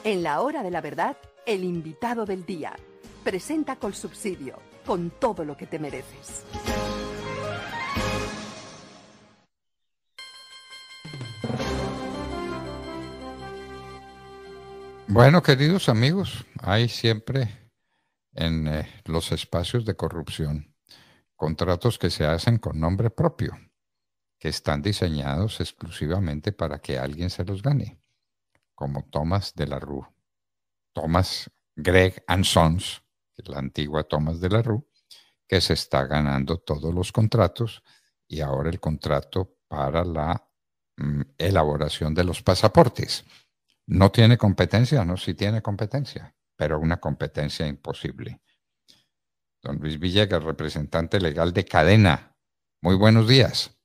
En la hora de la verdad, el invitado del día. Presenta Colsubsidio, con todo lo que te mereces. Bueno, queridos amigos, hay siempre en los espacios de corrupción contratos que se hacen con nombre propio, que están diseñados exclusivamente para que alguien se los gane, como Thomas de la Rue, Thomas Gregg and Sons, la antigua Thomas de la Rue, que se está ganando todos los contratos y ahora el contrato para la elaboración de los pasaportes. No tiene competencia, no, sí tiene competencia, pero una competencia imposible. Don Luis Villegas, representante legal de Cadena. Muy buenos días.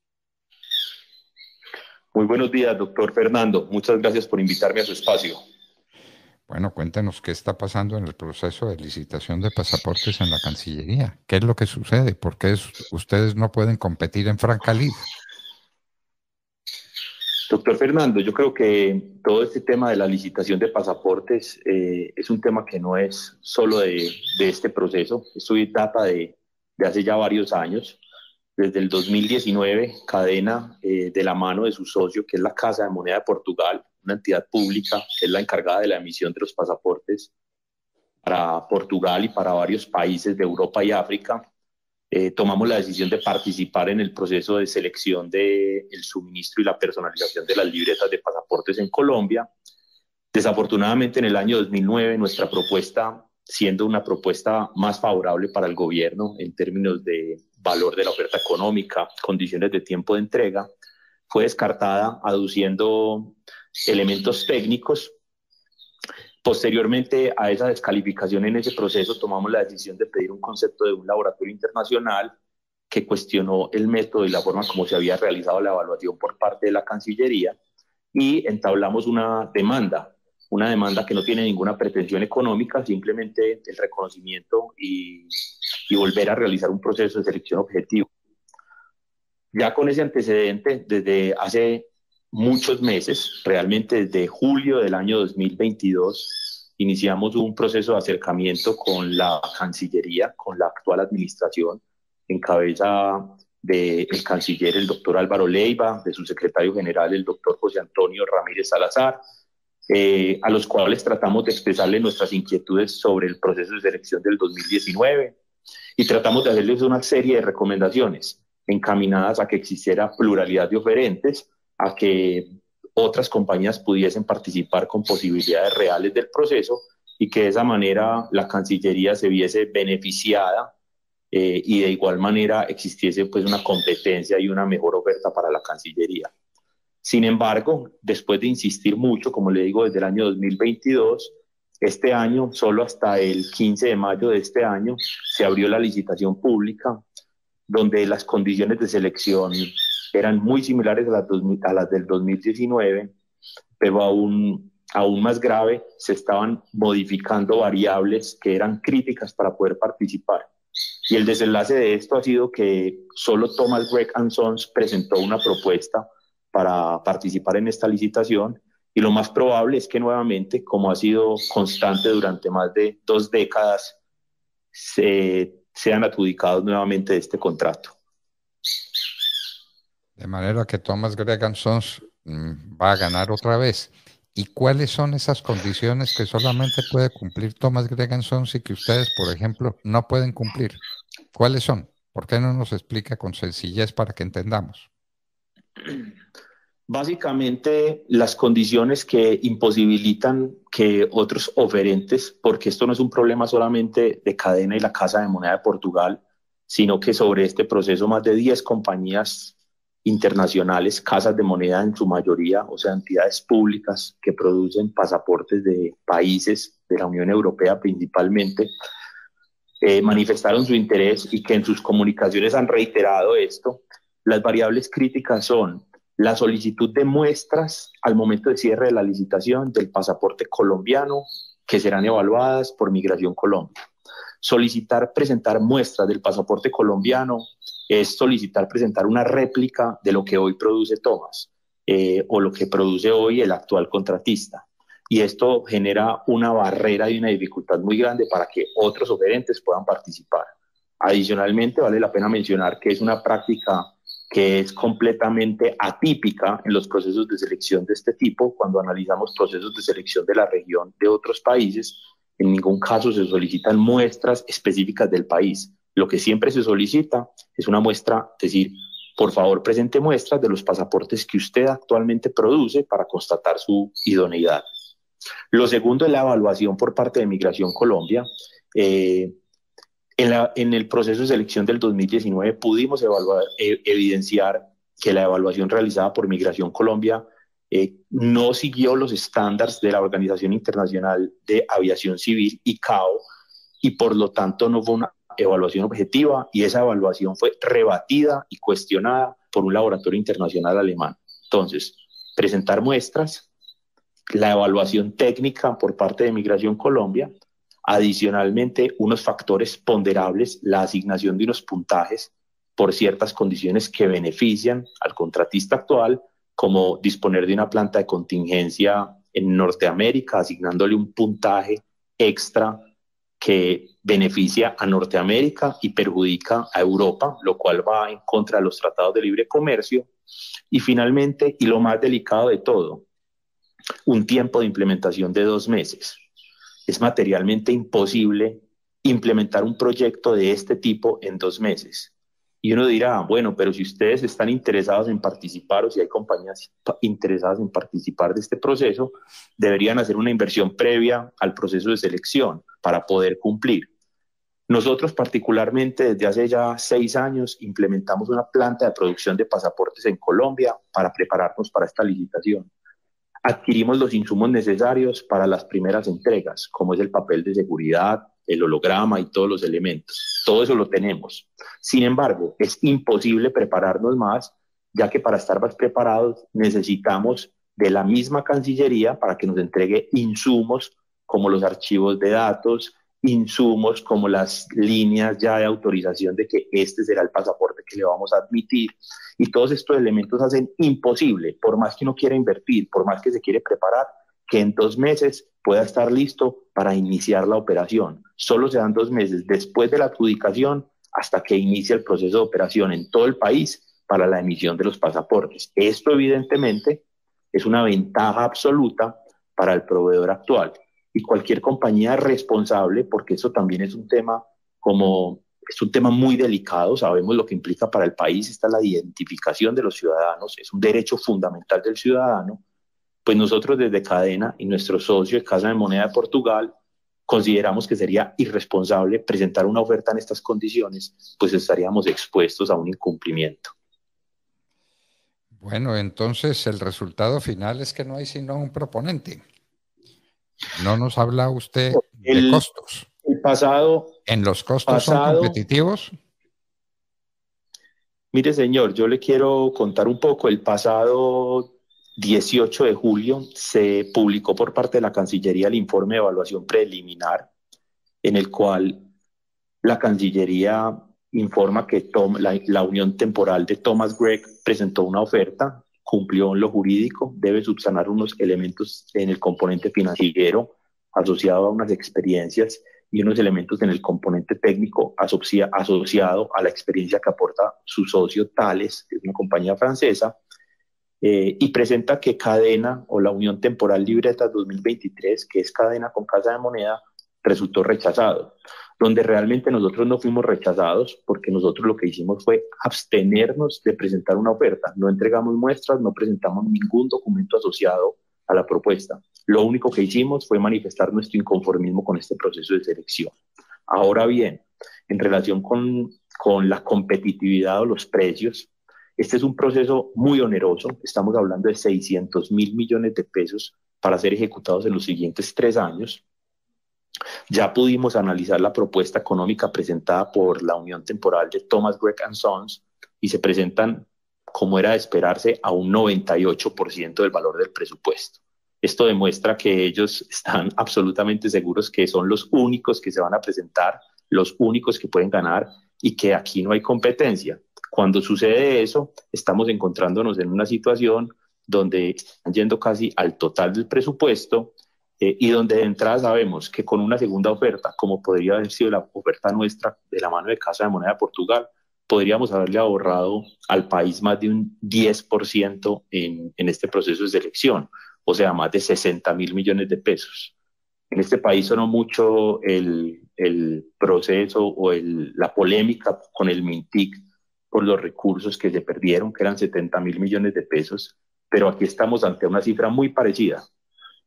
Muy buenos días, doctor Fernando. Muchas gracias por invitarme a su espacio. Bueno, cuéntenos qué está pasando en el proceso de licitación de pasaportes en la Cancillería. ¿Qué es lo que sucede? ¿Por qué ustedes no pueden competir en franca lid? Doctor Fernando, yo creo que todo este tema de la licitación de pasaportes es un tema que no es solo de este proceso. Esto data de hace ya varios años. Desde el 2019, Cadena, de la mano de su socio, que es la Casa de Moneda de Portugal, una entidad pública que es la encargada de la emisión de los pasaportes para Portugal y para varios países de Europa y África, tomamos la decisión de participar en el proceso de selección del suministro y la personalización de las libretas de pasaportes en Colombia. Desafortunadamente, en el año 2009, nuestra propuesta, siendo una propuesta más favorable para el gobierno en términos de valor de la oferta económica, condiciones de tiempo de entrega, fue descartada aduciendo elementos técnicos. Posteriormente a esa descalificación en ese proceso, tomamos la decisión de pedir un concepto de un laboratorio internacional que cuestionó el método y la forma como se había realizado la evaluación por parte de la Cancillería, y entablamos una demanda que no tiene ninguna pretensión económica, simplemente el reconocimiento y volver a realizar un proceso de selección objetivo. Ya con ese antecedente, desde hace muchos meses, realmente desde julio del año 2022, iniciamos un proceso de acercamiento con la Cancillería, con la actual administración, en cabeza del canciller, el doctor Álvaro Leiva, de su secretario general, el doctor José Antonio Ramírez Salazar, a los cuales tratamos de expresarles nuestras inquietudes sobre el proceso de selección del 2019 y tratamos de hacerles una serie de recomendaciones encaminadas a que existiera pluralidad de oferentes, a que otras compañías pudiesen participar con posibilidades reales del proceso y que de esa manera la Cancillería se viese beneficiada y de igual manera existiese pues una competencia y una mejor oferta para la Cancillería. Sin embargo, después de insistir mucho, como le digo, desde el año 2022, este año, solo hasta el 15 de mayo de este año, se abrió la licitación pública, donde las condiciones de selección eran muy similares a las del 2019, pero aún más grave, se estaban modificando variables que eran críticas para poder participar. Y el desenlace de esto ha sido que solo Thomas Gregg & Sons presentó una propuesta para participar en esta licitación, y lo más probable es que nuevamente, como ha sido constante durante más de 2 décadas, sean adjudicados nuevamente de este contrato. De manera que Thomas Gregg & Sons va a ganar otra vez. ¿Y cuáles son esas condiciones que solamente puede cumplir Thomas Gregg & Sons y que ustedes, por ejemplo, no pueden cumplir? ¿Cuáles son? ¿Por qué no nos explica con sencillez para que entendamos? Básicamente, las condiciones que imposibilitan que otros oferentes, porque esto no es un problema solamente de Cadena y la Casa de Moneda de Portugal, sino que sobre este proceso más de 10 compañías internacionales, casas de moneda en su mayoría, o sea, entidades públicas que producen pasaportes de países de la Unión Europea principalmente, manifestaron su interés y que en sus comunicaciones han reiterado esto. Las variables críticas son la solicitud de muestras al momento de cierre de la licitación del pasaporte colombiano, que serán evaluadas por Migración Colombia. Presentar muestras del pasaporte colombiano es presentar una réplica de lo que hoy produce Thomas o lo que produce hoy el actual contratista. y esto genera una barrera y una dificultad muy grande para que otros oferentes puedan participar. Adicionalmente, vale la pena mencionar que es una práctica que es completamente atípica en los procesos de selección de este tipo. Cuando analizamos procesos de selección de la región de otros países, en ningún caso se solicitan muestras específicas del país. Lo que siempre se solicita es una muestra, es decir, por favor presente muestras de los pasaportes que usted actualmente produce para constatar su idoneidad. Lo segundo es la evaluación por parte de Migración Colombia. En el proceso de selección del 2019 pudimos evidenciar que la evaluación realizada por Migración Colombia no siguió los estándares de la Organización Internacional de Aviación Civil, ICAO, y por lo tanto no fue una evaluación objetiva, y esa evaluación fue rebatida y cuestionada por un laboratorio internacional alemán. Entonces, presentar muestras, la evaluación técnica por parte de Migración Colombia, adicionalmente unos factores ponderables, la asignación de unos puntajes por ciertas condiciones que benefician al contratista actual, como disponer de una planta de contingencia en Norteamérica, asignándole un puntaje extra que beneficia a Norteamérica y perjudica a Europa, lo cual va en contra de los tratados de libre comercio. Y finalmente, y lo más delicado de todo, un tiempo de implementación de 2 meses. Es materialmente imposible implementar un proyecto de este tipo en 2 meses. Y uno dirá, bueno, pero si ustedes están interesados en participar, o si hay compañías interesadas en participar de este proceso, deberían hacer una inversión previa al proceso de selección para poder cumplir. Nosotros particularmente desde hace ya 6 años implementamos una planta de producción de pasaportes en Colombia para prepararnos para esta licitación. Adquirimos los insumos necesarios para las primeras entregas, como es el papel de seguridad, el holograma y todos los elementos. Todo eso lo tenemos. Sin embargo, es imposible prepararnos más, ya que para estar más preparados necesitamos de la misma Cancillería para que nos entregue insumos como los archivos de datos, insumos como las líneas ya de autorización de que este será el pasaporte que le vamos a admitir. Y todos estos elementos hacen imposible, por más que uno quiera invertir, por más que se quiere preparar, que en 2 meses pueda estar listo para iniciar la operación. Solo se dan 2 meses después de la adjudicación hasta que inicia el proceso de operación en todo el país para la emisión de los pasaportes. Esto evidentemente es una ventaja absoluta para el proveedor actual. Y cualquier compañía responsable, porque eso también es un tema muy delicado, sabemos lo que implica para el país, está la identificación de los ciudadanos, es un derecho fundamental del ciudadano. Pues nosotros desde Cadena y nuestro socio de Casa de Moneda de Portugal consideramos que sería irresponsable presentar una oferta en estas condiciones, pues estaríamos expuestos a un incumplimiento. Bueno, entonces el resultado final es que no hay sino un proponente. No nos habla usted de costos. El pasado... ¿En los costos son competitivos? Mire, señor, yo le quiero contar un poco. El pasado 18 de julio se publicó por parte de la Cancillería el informe de evaluación preliminar, en el cual la Cancillería informa que la Unión Temporal de Thomas Gregg presentó una oferta, cumplió en lo jurídico, debe subsanar unos elementos en el componente financiero asociado a unas experiencias y unos elementos en el componente técnico asociado a la experiencia que aporta su socio Thales, que es una compañía francesa, y presenta que Cadena o la Unión Temporal Libretas 2023, que es Cadena con Casa de Moneda, resultó rechazado, donde realmente nosotros no fuimos rechazados, porque nosotros lo que hicimos fue abstenernos de presentar una oferta, no entregamos muestras, no presentamos ningún documento asociado a la propuesta. Lo único que hicimos fue manifestar nuestro inconformismo con este proceso de selección. Ahora bien, en relación con la competitividad o los precios, este es un proceso muy oneroso, estamos hablando de 600.000 millones de pesos para ser ejecutados en los siguientes 3 años. Ya pudimos analizar la propuesta económica presentada por la Unión Temporal de Thomas Gregg & Sons y se presentan, como era de esperarse, a un 98% del valor del presupuesto. Esto demuestra que ellos están absolutamente seguros que son los únicos que se van a presentar, los únicos que pueden ganar y que aquí no hay competencia. Cuando sucede eso, estamos encontrándonos en una situación donde están yendo casi al total del presupuesto y donde de entrada sabemos que con una segunda oferta, como podría haber sido la oferta nuestra de la mano de Casa de Moneda de Portugal, podríamos haberle ahorrado al país más de un 10% en este proceso de selección, o sea, más de 60.000 millones de pesos. En este país sonó mucho el proceso o la polémica con el Mintic por los recursos que se perdieron, que eran 70.000 millones de pesos, pero aquí estamos ante una cifra muy parecida,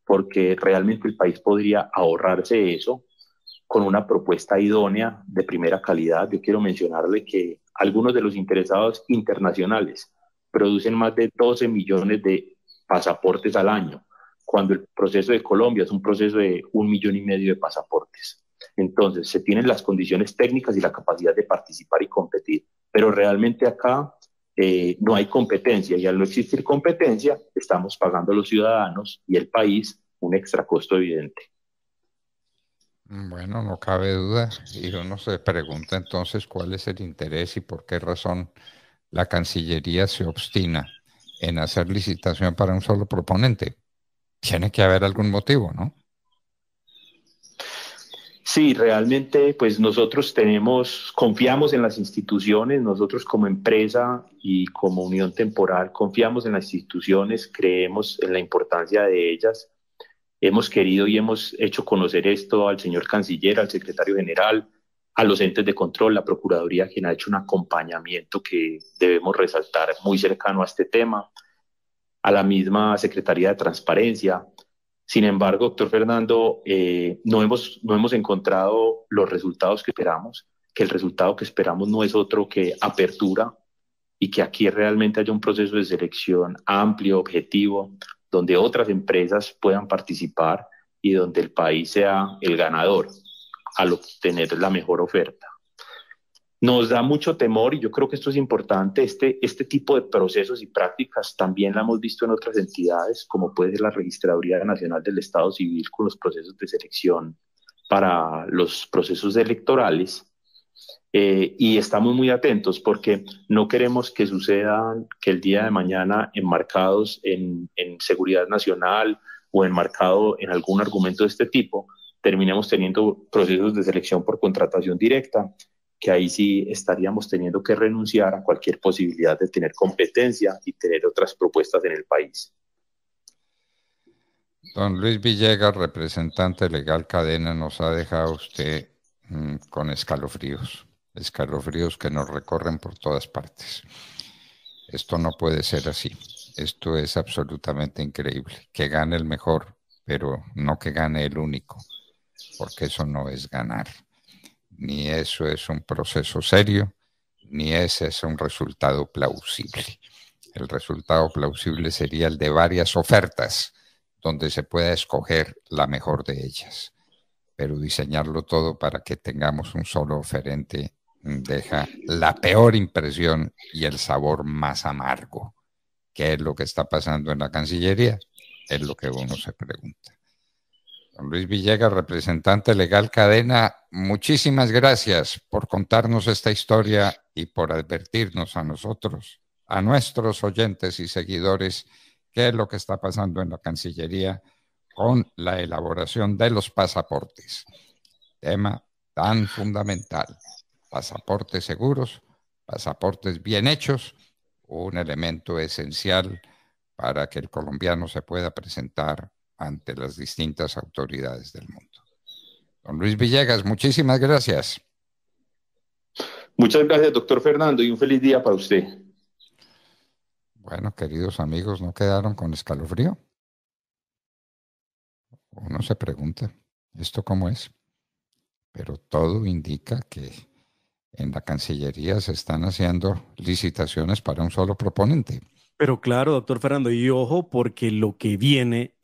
porque realmente el país podría ahorrarse eso con una propuesta idónea de primera calidad. Yo quiero mencionarle que algunos de los interesados internacionales producen más de 12 millones de pasaportes al año, cuando el proceso de Colombia es un proceso de 1,5 millones de pasaportes. Entonces, se tienen las condiciones técnicas y la capacidad de participar y competir, pero realmente acá no hay competencia, y al no existir competencia, estamos pagando a los ciudadanos y el país un extra costo evidente. Bueno, no cabe duda. Y uno se pregunta entonces cuál es el interés y por qué razón la Cancillería se obstina en hacer licitación para un solo proponente. Tiene que haber algún motivo, ¿no? Sí, realmente, pues nosotros confiamos en las instituciones, nosotros como empresa y como unión temporal, confiamos en las instituciones, creemos en la importancia de ellas. Hemos querido y hemos hecho conocer esto al señor canciller, al secretario general, a los entes de control, la Procuraduría, quien ha hecho un acompañamiento que debemos resaltar muy cercano a este tema, a la misma Secretaría de Transparencia. Sin embargo, doctor Fernando, no hemos encontrado los resultados que esperamos, que el resultado que esperamos no es otro que apertura y que aquí realmente haya un proceso de selección amplio, objetivo, donde otras empresas puedan participar y donde el país sea el ganador al obtener la mejor oferta. Nos da mucho temor, y yo creo que esto es importante, este tipo de procesos y prácticas también la hemos visto en otras entidades, como puede ser la Registraduría Nacional del Estado Civil con los procesos de selección para los procesos electorales. Y estamos muy atentos porque no queremos que sucedan que el día de mañana enmarcados en seguridad nacional o enmarcado en algún argumento de este tipo, terminemos teniendo procesos de selección por contratación directa, que ahí sí estaríamos teniendo que renunciar a cualquier posibilidad de tener competencia y tener otras propuestas en el país. Don Luis Villegas, representante legal Cadena, nos ha dejado usted con escalofríos, escalofríos que nos recorren por todas partes. Esto no puede ser así. Esto es absolutamente increíble. Que gane el mejor, pero no que gane el único, porque eso no es ganar. Ni eso es un proceso serio, ni ese es un resultado plausible. El resultado plausible sería el de varias ofertas, donde se pueda escoger la mejor de ellas. Pero diseñarlo todo para que tengamos un solo oferente deja la peor impresión y el sabor más amargo. ¿Qué es lo que está pasando en la Cancillería? Es lo que uno se pregunta. Don Luis Villegas, representante legal Cadena, muchísimas gracias por contarnos esta historia y por advertirnos a nosotros, a nuestros oyentes y seguidores, qué es lo que está pasando en la Cancillería con la elaboración de los pasaportes. Tema tan fundamental. Pasaportes seguros, pasaportes bien hechos, un elemento esencial para que el colombiano se pueda presentar ante las distintas autoridades del mundo. Don Luis Villegas, muchísimas gracias. Muchas gracias, doctor Fernando, y un feliz día para usted. Bueno, queridos amigos, ¿no quedaron con escalofrío? Uno se pregunta, ¿esto cómo es? Pero todo indica que en la Cancillería se están haciendo licitaciones para un solo proponente. Pero claro, doctor Fernando, y ojo, porque lo que viene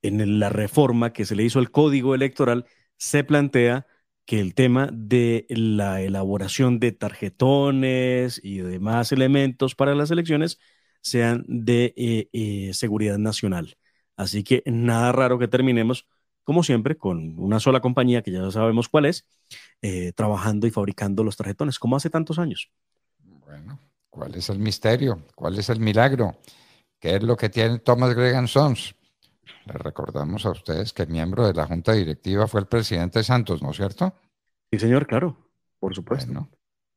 la reforma que se le hizo al Código Electoral se plantea que el tema de la elaboración de tarjetones y demás elementos para las elecciones sean de seguridad nacional. Así que nada raro que terminemos, como siempre, con una sola compañía, que ya sabemos cuál es, trabajando y fabricando los tarjetones, como hace tantos años. Bueno, ¿cuál es el misterio? ¿Cuál es el milagro? ¿Qué es lo que tiene Thomas Gregan Sons? Le recordamos a ustedes que el miembro de la Junta Directiva fue el presidente Santos, ¿no es cierto? Sí, señor, claro, por supuesto.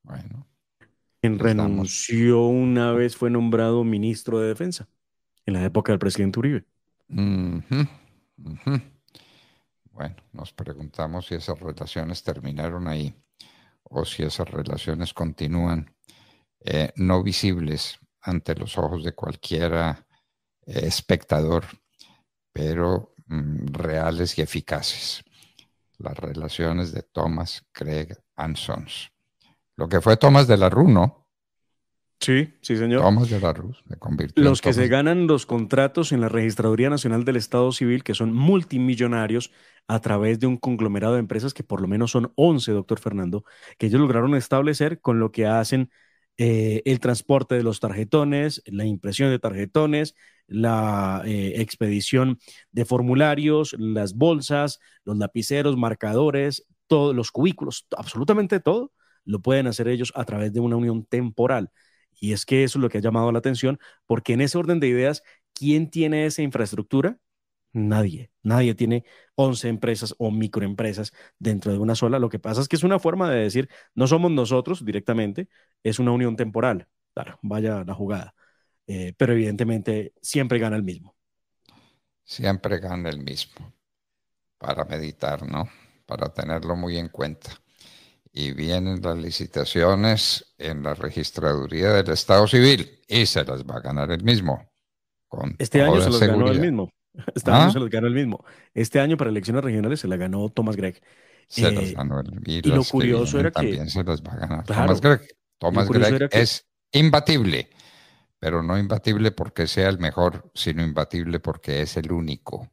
Bueno. Quien renunció una vez fue nombrado ministro de Defensa en la época del presidente Uribe. Bueno, nos preguntamos si esas relaciones terminaron ahí o si esas relaciones continúan no visibles ante los ojos de cualquier espectador, pero reales y eficaces. Las relaciones de Thomas, Craig and Sons. Lo que fue Thomas de la Rue, ¿no? Sí, señor. Thomas de la Rue se convirtió Los en que Thomas. se ganan los contratos en la Registraduría Nacional del Estado Civil, que son multimillonarios a través de un conglomerado de empresas que por lo menos son 11, doctor Fernando, que ellos lograron establecer con lo que hacen el transporte de los tarjetones, la impresión de tarjetones, la expedición de formularios, las bolsas, los lapiceros, marcadores, todos los cubículos, absolutamente todo lo pueden hacer ellos a través de una unión temporal. Y es que eso es lo que ha llamado la atención, porque en ese orden de ideas, ¿quién tiene esa infraestructura? Nadie. Nadie tiene 11 empresas o microempresas dentro de una sola. Lo que pasa es que es una forma de decir, no somos nosotros directamente, es una unión temporal. Claro, vaya la jugada. Pero evidentemente siempre gana el mismo. Siempre gana el mismo. Para meditar, ¿no? Para tenerlo muy en cuenta. Y vienen las licitaciones en la registraduría del Estado Civil y se las va a ganar el mismo. Este año se los seguridad. ganó el mismo. Este año se los ganó el mismo. Este año para elecciones regionales se la ganó Thomas Gregg. Se las ganó y lo curioso era también que se las va a ganar claro, Thomas Gregg es imbatible, pero no imbatible porque sea el mejor, sino imbatible porque es el único.